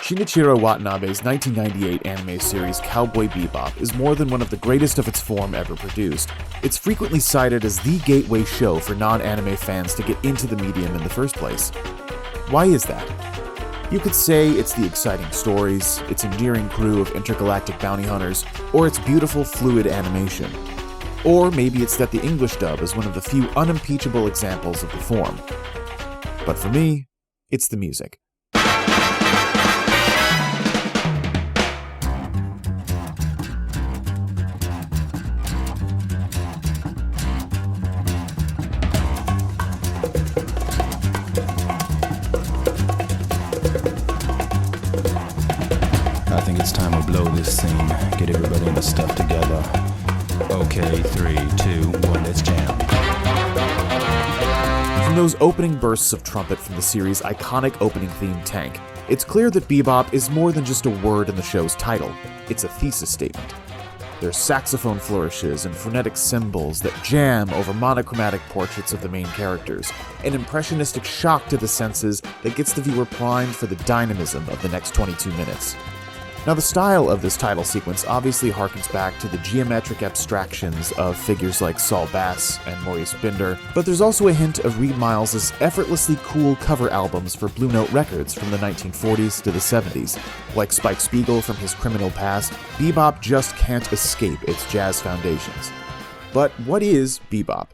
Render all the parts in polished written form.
Shinichiro Watanabe's 1998 anime series Cowboy Bebop is more than one of the greatest of its form ever produced. It's frequently cited as the gateway show for non-anime fans to get into the medium in the first place. Why is that? You could say it's the exciting stories, its endearing crew of intergalactic bounty hunters, or its beautiful, fluid animation. Or maybe it's that the English dub is one of the few unimpeachable examples of the form. But for me, it's the music. I think it's time we blow this scene, get everybody in the stuff together. Okay, 3, 2, 1, let's jam. From those opening bursts of trumpet from the series' iconic opening theme Tank, it's clear that bebop is more than just a word in the show's title. It's a thesis statement. There's saxophone flourishes and frenetic cymbals that jam over monochromatic portraits of the main characters, an impressionistic shock to the senses that gets the viewer primed for the dynamism of the next 22 minutes. Now, the style of this title sequence obviously harkens back to the geometric abstractions of figures like Saul Bass and Maurice Binder, but there's also a hint of Reed Miles's effortlessly cool cover albums for Blue Note Records from the 1940s to the 70s. Like Spike Spiegel from his criminal past, bebop just can't escape its jazz foundations. But what is bebop?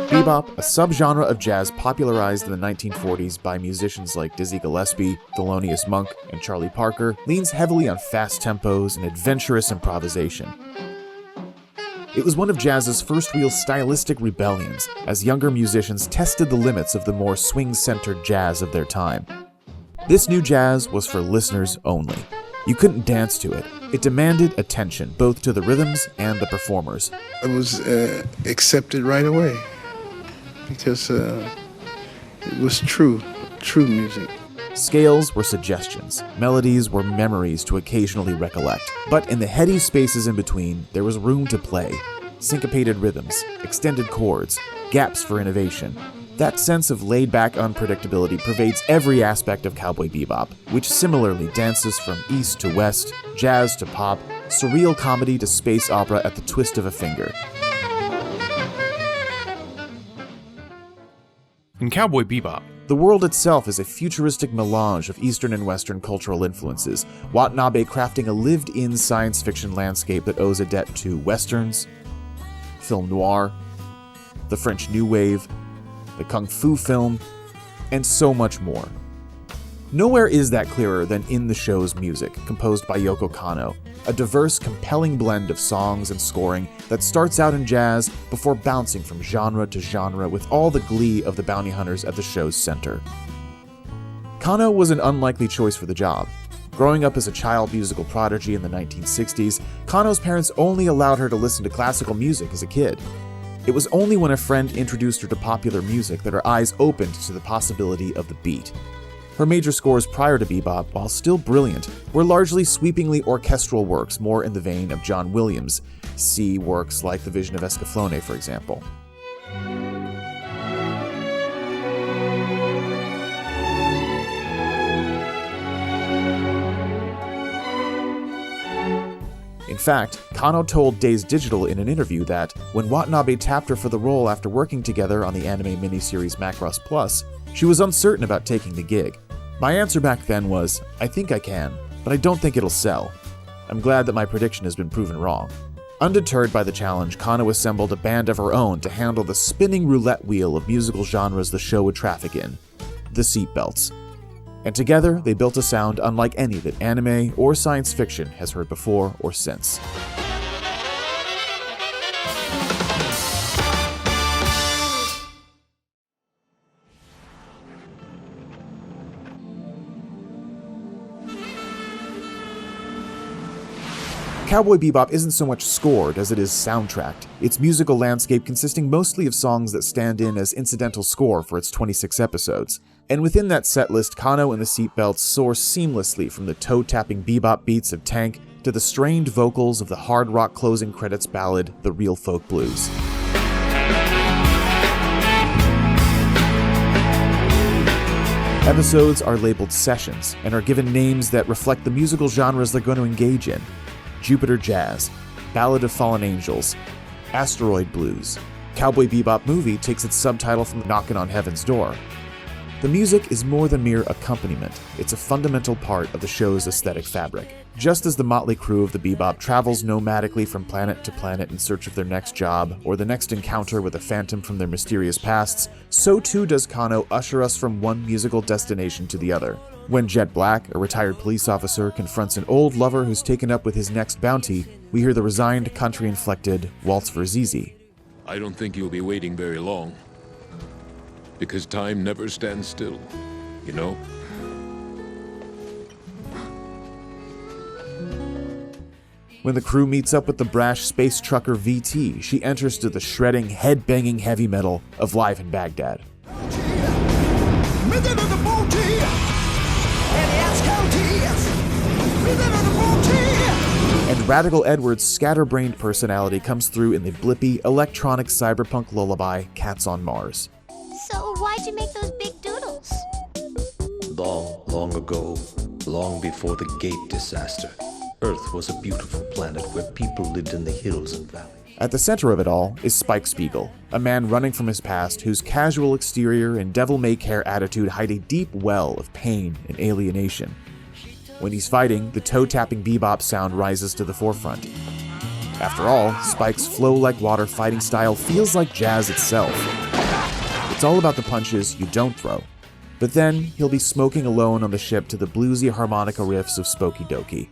Bebop, a subgenre of jazz popularized in the 1940s by musicians like Dizzy Gillespie, Thelonious Monk, and Charlie Parker, leans heavily on fast tempos and adventurous improvisation. It was one of jazz's first real stylistic rebellions, as younger musicians tested the limits of the more swing-centered jazz of their time. This new jazz was for listeners only. You couldn't dance to it. It demanded attention, both to the rhythms and the performers. It was accepted right away, because it was true music. Scales were suggestions, melodies were memories to occasionally recollect. But in the heady spaces in between, there was room to play. Syncopated rhythms, extended chords, gaps for innovation. That sense of laid-back unpredictability pervades every aspect of Cowboy Bebop, which similarly dances from east to west, jazz to pop, surreal comedy to space opera at the twist of a finger. In Cowboy Bebop, the world itself is a futuristic melange of Eastern and Western cultural influences, Watanabe crafting a lived-in science fiction landscape that owes a debt to Westerns, film noir, the French New Wave, the Kung Fu film, and so much more. Nowhere is that clearer than in the show's music, composed by Yoko Kanno, a diverse, compelling blend of songs and scoring that starts out in jazz before bouncing from genre to genre with all the glee of the bounty hunters at the show's center. Kanno was an unlikely choice for the job. Growing up as a child musical prodigy in the 1960s, Kanno's parents only allowed her to listen to classical music as a kid. It was only when a friend introduced her to popular music that her eyes opened to the possibility of the beat. Her major scores prior to Bebop, while still brilliant, were largely sweepingly orchestral works more in the vein of John Williams. See works like The Vision of Escaflowne, for example. In fact, Kanno told Days Digital in an interview that when Watanabe tapped her for the role after working together on the anime miniseries Macross Plus, she was uncertain about taking the gig. My answer back then was, I think I can, but I don't think it'll sell. I'm glad that my prediction has been proven wrong. Undeterred by the challenge, Kanno assembled a band of her own to handle the spinning roulette wheel of musical genres the show would traffic in, the Seatbelts. And together, they built a sound unlike any that anime or science fiction has heard before or since. Cowboy Bebop isn't so much scored as it is soundtracked, its musical landscape consisting mostly of songs that stand in as incidental score for its 26 episodes. And within that setlist, Kanno and the Seatbelts soar seamlessly from the toe-tapping bebop beats of Tank to the strained vocals of the hard rock closing credits ballad, The Real Folk Blues. Episodes are labeled sessions and are given names that reflect the musical genres they're going to engage in: Jupiter Jazz, Ballad of Fallen Angels, Asteroid Blues. Cowboy Bebop movie takes its subtitle from Knockin' on Heaven's Door. The music is more than mere accompaniment. It's a fundamental part of the show's aesthetic fabric. Just as the motley crew of the Bebop travels nomadically from planet to planet in search of their next job or the next encounter with a phantom from their mysterious pasts, so too does Kano usher us from one musical destination to the other. When Jet Black, a retired police officer, confronts an old lover who's taken up with his next bounty, we hear the resigned, country-inflected Waltz for Zizi. I don't think you'll be waiting very long. Because time never stands still, you know? When the crew meets up with the brash space trucker VT, she enters to the shredding, head-banging heavy metal of Live in Baghdad. And Radical Edwards' scatterbrained personality comes through in the blippy, electronic cyberpunk lullaby Cats on Mars. So why'd you make those big doodles? Long, long ago, long before the Gate disaster, Earth was a beautiful planet where people lived in the hills and valleys. At the center of it all is Spike Spiegel, a man running from his past whose casual exterior and devil-may-care attitude hide a deep well of pain and alienation. When he's fighting, the toe-tapping bebop sound rises to the forefront. After all, Spike's flow-like-water fighting style feels like jazz itself. It's all about the punches you don't throw. But then, he'll be smoking alone on the ship to the bluesy harmonica riffs of Spooky Doki.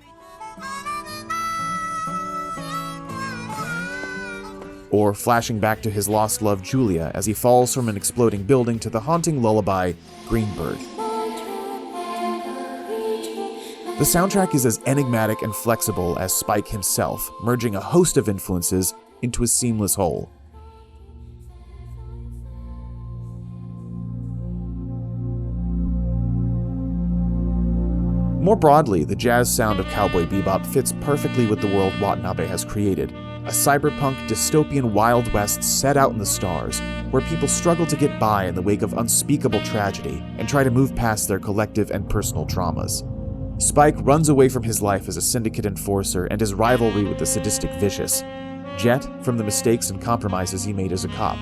Or flashing back to his lost love Julia as he falls from an exploding building to the haunting lullaby, Greenbird. The soundtrack is as enigmatic and flexible as Spike himself, merging a host of influences into a seamless whole. More broadly, the jazz sound of Cowboy Bebop fits perfectly with the world Watanabe has created, a cyberpunk dystopian Wild West set out in the stars, where people struggle to get by in the wake of unspeakable tragedy and try to move past their collective and personal traumas. Spike runs away from his life as a syndicate enforcer and his rivalry with the sadistic Vicious. Jet from the mistakes and compromises he made as a cop.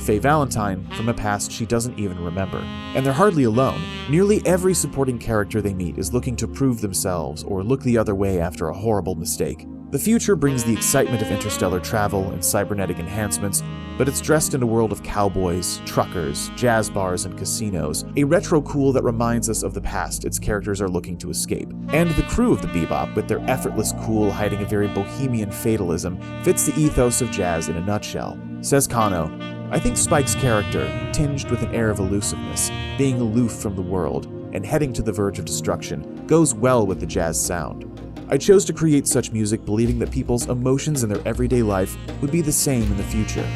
Faye Valentine from a past she doesn't even remember. And they're hardly alone. Nearly every supporting character they meet is looking to prove themselves or look the other way after a horrible mistake. The future brings the excitement of interstellar travel and cybernetic enhancements, but it's dressed in a world of cowboys, truckers, jazz bars, and casinos, a retro cool that reminds us of the past its characters are looking to escape. And the crew of the Bebop, with their effortless cool hiding a very bohemian fatalism, fits the ethos of jazz in a nutshell. Says Kano, I think Spike's character, tinged with an air of elusiveness, being aloof from the world, and heading to the verge of destruction, goes well with the jazz sound. I chose to create such music believing that people's emotions in their everyday life would be the same in the future,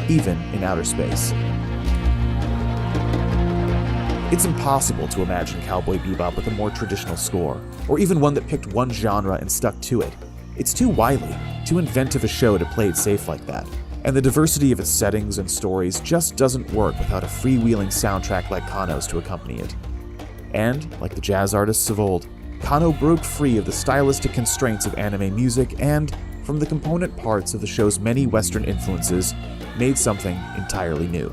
even in outer space. It's impossible to imagine Cowboy Bebop with a more traditional score, or even one that picked one genre and stuck to it. It's too wily, too inventive a show to play it safe like that. And the diversity of its settings and stories just doesn't work without a freewheeling soundtrack like Kano's to accompany it. And, like the jazz artists of old, Kano broke free of the stylistic constraints of anime music and, from the component parts of the show's many Western influences, made something entirely new.